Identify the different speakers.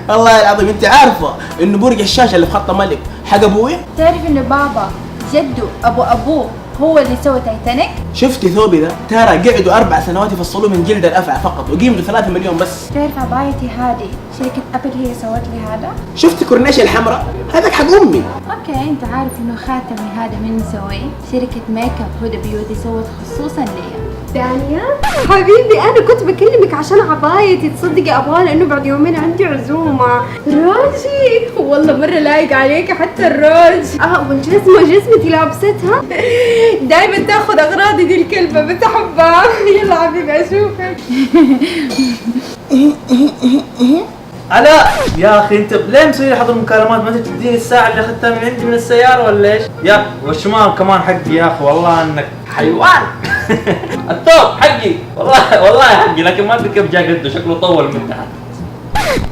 Speaker 1: والله العظيم انت عارفه انه برج الشاشه اللي في خط ملك حق ابويا؟
Speaker 2: تعرف انه بابا جده ابوه هو اللي سوى تايتانيك؟
Speaker 1: شفتي ثوبي ده؟ ترى قعدوا 4 سنوات يفصلوه من جلد الافعى فقط وقيمته 3 مليون بس.
Speaker 2: تعرف عبايتي هذه شركة ابل هي سوت لي هذا؟
Speaker 1: شفتي كورنيش الحمراء؟ هذاك حق امي.
Speaker 2: اوكي، انت عارف انه خاتمي هذا من مسويه؟ شركة ميك اب هدى بيوتي سوت خصوصا ليا.
Speaker 3: دانيا حبيبي انا كنت بكلمك عشان عبايتي، تصدقي ابغاها لانه بعد يومين عندي عزومه. روجي والله مره لايق عليك حتى الروج. والجزمه جزمتي لابستها دايما تاخذ اغراضي دي الكلبه بس احبها. يلا حبيبي اشوفك.
Speaker 4: علاء يا اخي انت ليه مسوي لي حظر مكالمات؟ ما انت تديني الساعه اللي اخذتها من عندي من السياره ولا ايش؟ يا والشمال كمان حقي يا اخي، والله انك حيوان. الثوب حقي والله حقي، لكن ما ادري كيف جاء قده، شكله طول من تحت.